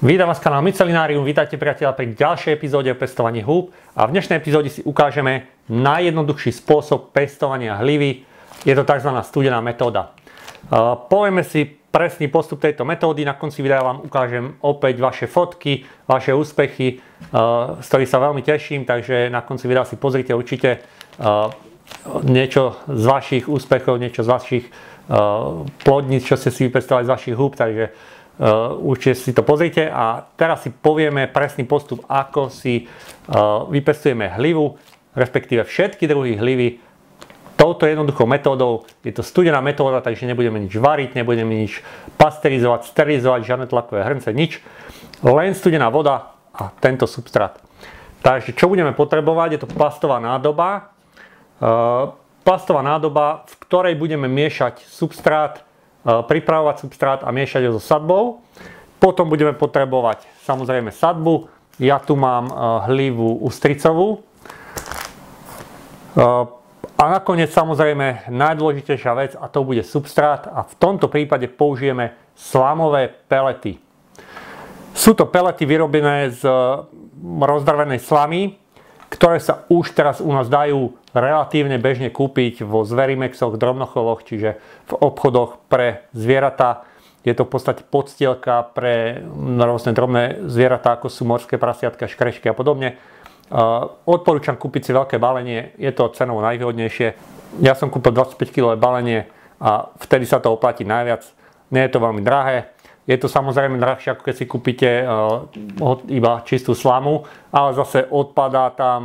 Vítam vás kanál Mycelinárium, vítajte priatelia pri ďalšej epizóde o pestovaní húb a v dnešnej epizóde si ukážeme najjednoduchší spôsob pestovania hlivy. Je to tzv. Studená metóda. Povieme si presný postup tejto metódy, na konci videa vám ukážem opäť vaše fotky, vaše úspechy, z ktorých sa veľmi teším, takže na konci videa si pozrite určite niečo z vašich úspechov, niečo z vašich plodníc, čo ste si vypestovali z vašich húb, takže určite si to pozrite a teraz si povieme presný postup, ako si vypestujeme hlivu, respektíve všetky druhy hľivy touto jednoduchou metódou. Je to studená metóda, takže nebudeme nič variť, nebudeme nič pasterizovať, sterilizovať, žiadne tlakové hrnce, nič. Len studená voda a tento substrát. Takže čo budeme potrebovať, je to plastová nádoba. Plastová nádoba, v ktorej budeme miešať substrát, pripravovať substrát a miešať ho so sadbou. Potom budeme potrebovať samozrejme sadbu. Ja tu mám hlivu ústricovú. A nakoniec samozrejme najdôležitejšia vec, a to bude substrát, a v tomto prípade použijeme slamové pelety. Sú to pelety vyrobené z rozdrvenej slamy, ktoré sa už teraz u nás dajú relatívne bežne kúpiť vo Zverimexoch, drobnochovoch, čiže v obchodoch pre zvieratá. Je to v podstate podstielka pre rôzne drobné zvieratá, ako sú morské prasiatka, škrečky a podobne. Odporúčam kúpiť si veľké balenie, je to cenovo najvýhodnejšie. Ja som kúpil 25 kg balenie a vtedy sa to oplatí najviac. Nie je to veľmi drahé. Je to samozrejme drahšie, ako keď si kúpite iba čistú slamu, ale zase odpadá tam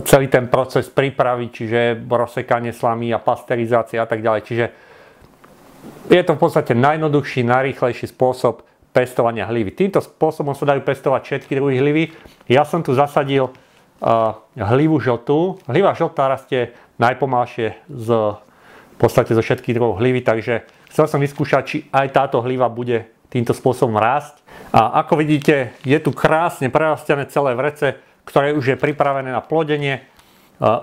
celý ten proces prípravy, čiže rozsekanie slamy a pasterizácia a tak ďalej. Čiže je to v podstate najjednoduchší, najrýchlejší spôsob pestovania hľivy. Týmto spôsobom sa dajú pestovať všetky druhy hľivy. Ja som tu zasadil hlivu žltú. Hliva žltá rastie najpomalšie v podstate zo všetkých druhov hľivy, takže chcel som vyskúšať, či aj táto hliva bude týmto spôsobom rásť. A ako vidíte, je tu krásne prerastené celé vrece, ktoré už je pripravené na plodenie.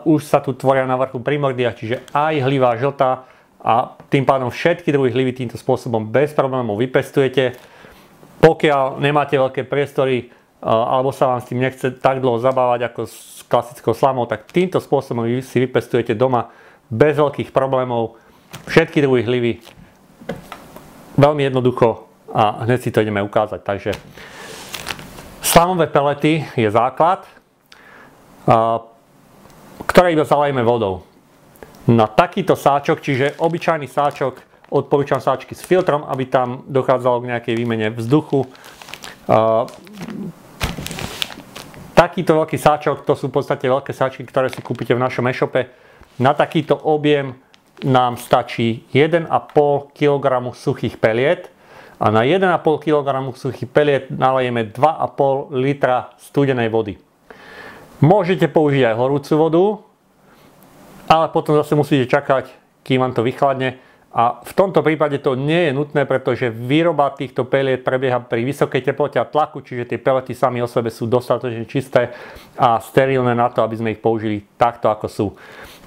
Už sa tu tvoria na vrchu primordia, čiže aj hliva žltá a tým pádom všetky druhy hľivy týmto spôsobom bez problémov vypestujete. Pokiaľ nemáte veľké priestory alebo sa vám s tým nechce tak dlho zabávať ako s klasickou slamou, tak týmto spôsobom si vypestujete doma bez veľkých problémov všetky druhy hľivy. Veľmi jednoducho a hneď si to ideme ukázať. Takže slamové pelety je základ, ktoré iba zalejeme vodou. Na takýto sáčok, čiže obyčajný sáčok, odporúčam sáčky s filtrom, aby tam dochádzalo k nejakej výmene vzduchu. Takýto veľký sáčok, to sú v podstate veľké sáčky, ktoré si kúpite v našom e-shope. Na takýto objem nám stačí 1,5 kg suchých peliet a na 1,5 kg suchých peliet nalejeme 2,5 litra studenej vody. Môžete použiť aj horúcu vodu, ale potom zase musíte čakať, kým vám to vychladne. A v tomto prípade to nie je nutné, pretože výroba týchto peliet prebieha pri vysokej teplote a tlaku, čiže tie pelety sami o sebe sú dostatočne čisté a sterilné na to, aby sme ich použili takto, ako sú.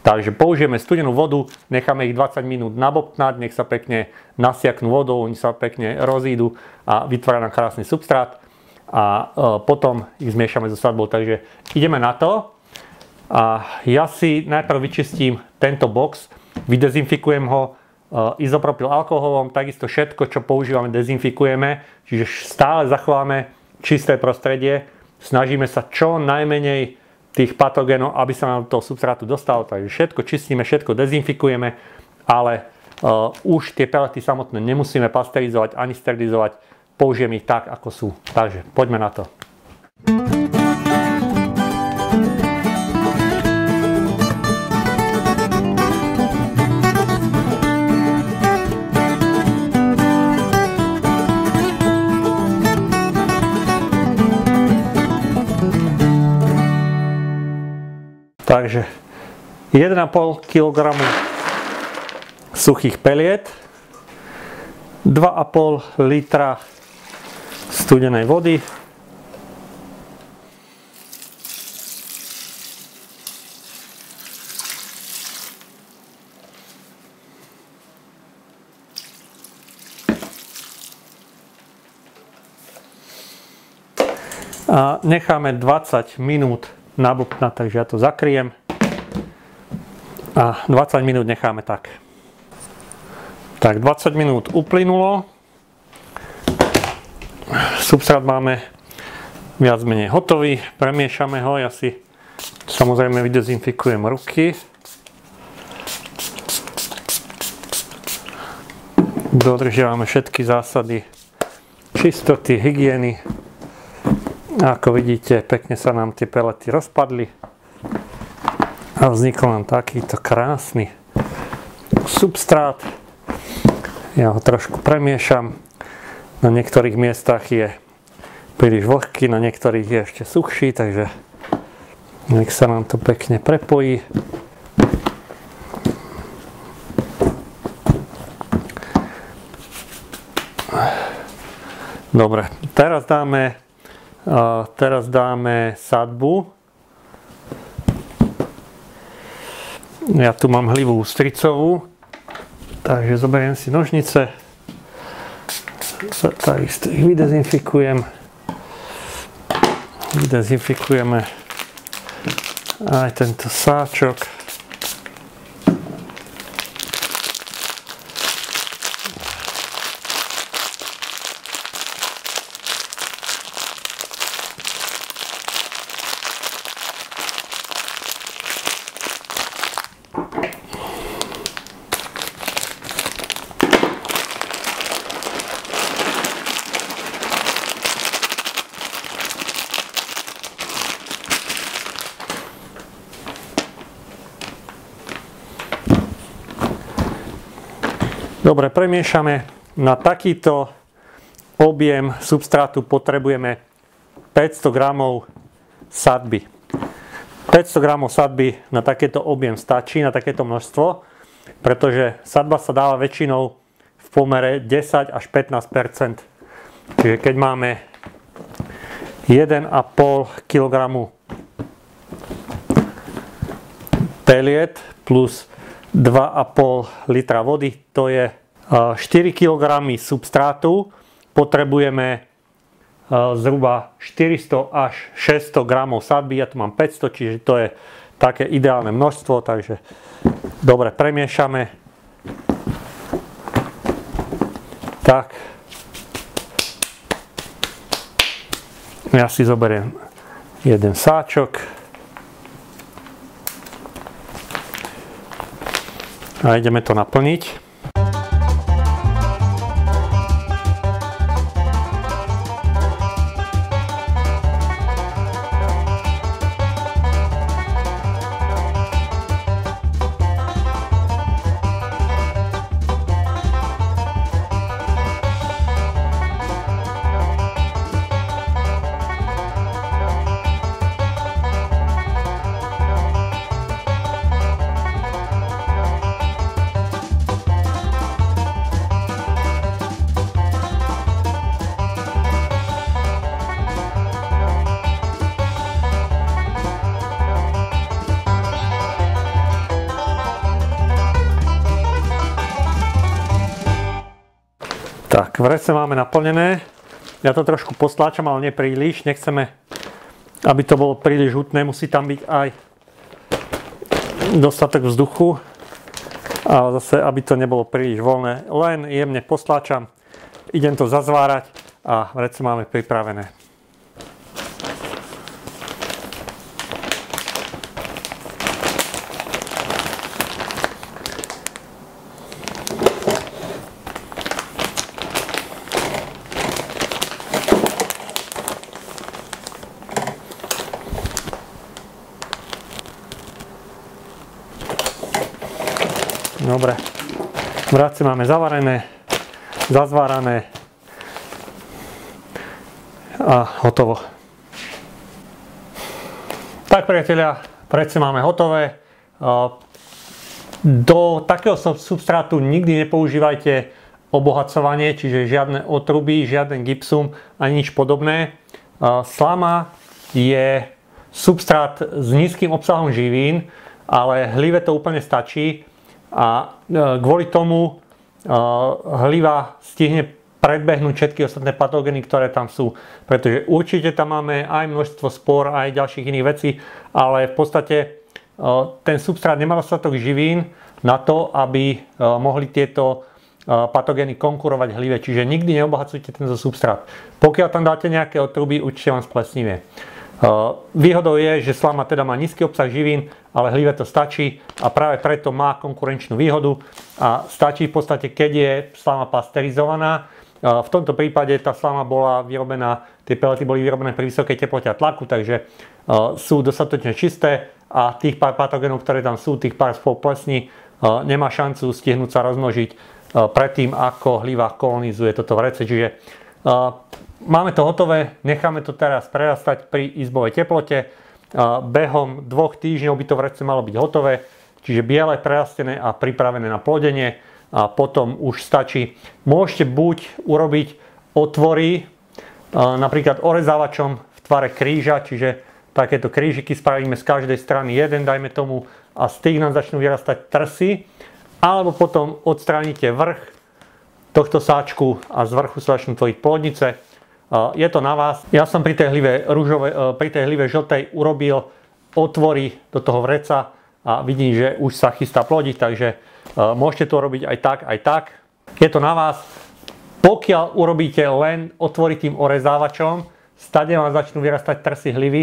Takže použijeme studenú vodu, necháme ich 20 minút nabobtnať, nech sa pekne nasiaknú vodou, oni sa pekne rozídu a vytvára nám krásny substrát a potom ich zmiešame so sadbou. Takže ideme na to a ja si najprv vyčistím tento box, vydezinfikujem ho izopropyl alkoholom, takisto všetko, čo používame, dezinfikujeme, čiže stále zachováme čisté prostredie, snažíme sa čo najmenej tých patogénov, aby sa nám do toho substrátu dostalo. Takže všetko čistíme, všetko dezinfikujeme, ale už tie pelety samotné nemusíme pasterizovať ani sterilizovať, použijeme ich tak, ako sú. Takže poďme na to. Takže 1,5 kg suchých peliet, 2,5 litra studenej vody, A necháme 20 minút nabobtnať, takže ja to zakryjem. A 20 minút necháme tak. Tak, 20 minút uplynulo. Substrát máme viac menej hotový. Premiešame ho. Ja si samozrejme vydezinfikujem ruky. Dodržiavame všetky zásady čistoty, hygieny. A ako vidíte, pekne sa nám tie pelety rozpadli. A vznikol nám takýto krásny substrát. Ja ho trošku premiešam. Na niektorých miestach je príliš vlhký, na niektorých je ešte suchší, takže nech sa nám to pekne prepojí. Dobre, teraz dáme sadbu. Ja tu mám hlivú ústricovú, takže zoberiem si nožnice. Takisto ich vydezinfikujem. Vydezinfikujeme aj tento sáčok. Dobre, premiešame. Na takýto objem substrátu potrebujeme 500 g sadby. 500 g sadby na takéto objem stačí, na takéto množstvo, pretože sadba sa dáva väčšinou v pomere 10 až 15 %. Čiže keď máme 1,5 kg peliet plus 2,5 litra vody, to je 4 kg substrátu. Potrebujeme zhruba 400 až 600 g sadby. Ja tu mám 500, čiže to je také ideálne množstvo, takže dobre premiešame. Tak. Ja si zoberiem jeden sáčok. A ideme to naplniť. Tak, vrece máme naplnené. Ja to trošku postláčam, ale nie príliš. Nechceme, aby to bolo príliš hutné. Musí tam byť aj dostatok vzduchu. Ale zase, aby to nebolo príliš voľné. Len jemne postláčam. Idem to zazvárať a vrece máme pripravené. Dobre, vrátce máme zavarené, zazvárané a hotovo. Tak priatelia, vrátce máme hotové. Do takého substrátu nikdy nepoužívajte obohacovanie, čiže žiadne otruby, žiaden gypsum ani nič podobné. Slama je substrát s nízkym obsahom živín, ale hlive to úplne stačí. A kvôli tomu hliva stihne predbehnúť všetky ostatné patogény, ktoré tam sú. Pretože určite tam máme aj množstvo spor, aj ďalších iných vecí, ale v podstate ten substrát nemá dostatok živín na to, aby mohli tieto patogény konkurovať hlive. Čiže nikdy neobohacujte tento substrát. Pokiaľ tam dáte nejaké otruby, určite vám splesnivie. Výhodou je, že slama teda má nízky obsah živín, ale hlive to stačí a práve preto má konkurenčnú výhodu a stačí v podstate, keď je slama pasterizovaná. V tomto prípade tá slama bola vyrobená, tie pelety boli vyrobené pri vysokej teplote a tlaku, takže sú dostatočne čisté a tých pár patogénov, ktoré tam sú, tých pár spol plesní, nemá šancu stihnúť sa rozmnožiť predtým, ako hliva kolonizuje toto vrece. Čiže máme to hotové, necháme to teraz prerastať pri izbovej teplote. Behom 2 týždňov by to vrece malo byť hotové, čiže biele, prerastené a pripravené na plodenie. A potom už stačí. Môžete buď urobiť otvory, napríklad orezávačom v tvare kríža, čiže takéto krížiky spravíme z každej strany jeden, dajme tomu, a z tých nám začnú vyrastať trsy. Alebo potom odstránite vrch tohto sáčku a z vrchu sa začnú tvoriť plodnice. Je to na vás. Ja som pri tej hlive žltej urobil otvory do toho vreca a vidím, že už sa chystá plodiť, takže môžete to robiť aj tak, aj tak. Je to na vás. Pokiaľ urobíte len otvory tým orezávačom, stade vám začnú vyrastať trsy hľivy.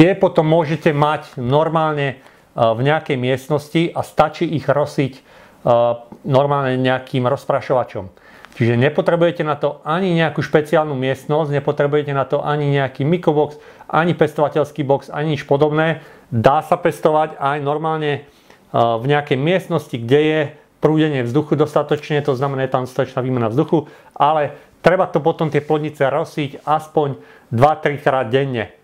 Tie potom môžete mať normálne v nejakej miestnosti a stačí ich rosiť normálne nejakým rozprašovačom. Čiže nepotrebujete na to ani nejakú špeciálnu miestnosť, nepotrebujete na to ani nejaký mikobox, ani pestovateľský box, ani nič podobné. Dá sa pestovať aj normálne v nejakej miestnosti, kde je prúdenie vzduchu dostatočne, to znamená, je tam dostatočná výmena vzduchu, ale treba to potom tie plodnice rosiť aspoň 2-3 krát denne.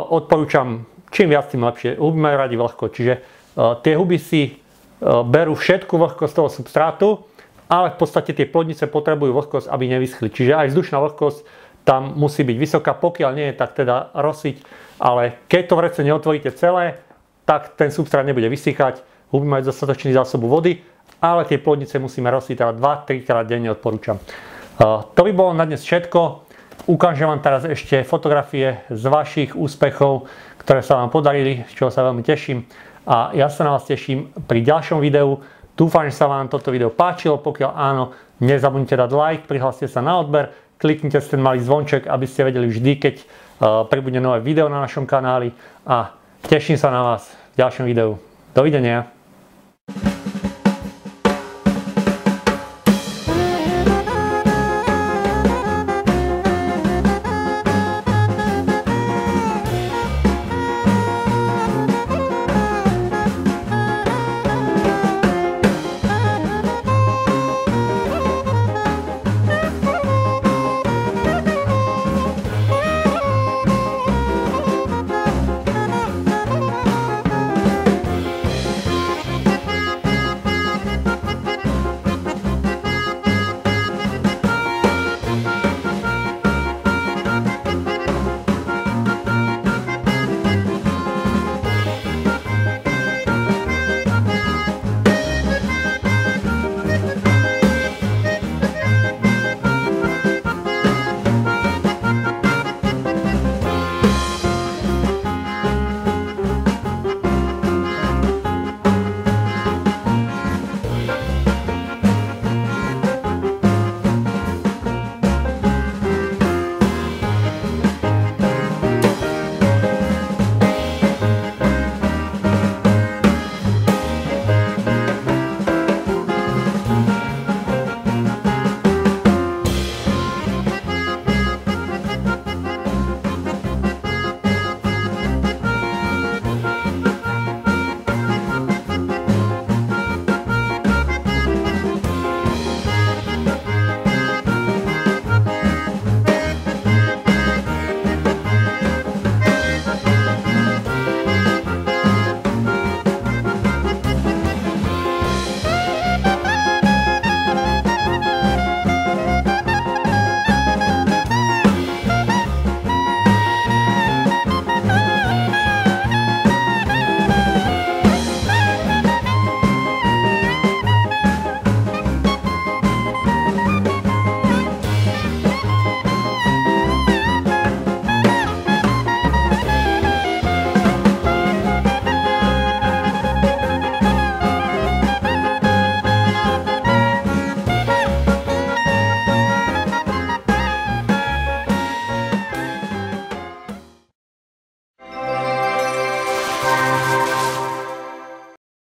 Odporúčam, čím viac, tým lepšie. Huby majú radi vlhko, čiže tie huby si berú všetku vlhkosť toho substrátu, ale v podstate tie plodnice potrebujú vlhkosť, aby nevyschli. Čiže aj vzdušná vlhkosť tam musí byť vysoká, pokiaľ nie je, tak teda rosiť, ale keď to vrece neotvoríte celé, tak ten substrát nebude vysychať, huby majú dostatočný zásobu vody, ale tie plodnice musíme rosiť, teda 2-3 krát denne odporúčam. To by bolo na dnes všetko. Ukážem vám teraz ešte fotografie z vašich úspechov, ktoré sa vám podarili, z čoho sa veľmi teším. A ja sa na vás teším pri ďalšom videu. Dúfam, že sa vám toto video páčilo. Pokiaľ áno, nezabudnite dať like, prihláste sa na odber, kliknite si ten malý zvonček, aby ste vedeli vždy, keď pribudne nové video na našom kanáli. A teším sa na vás v ďalšom videu. Dovidenia.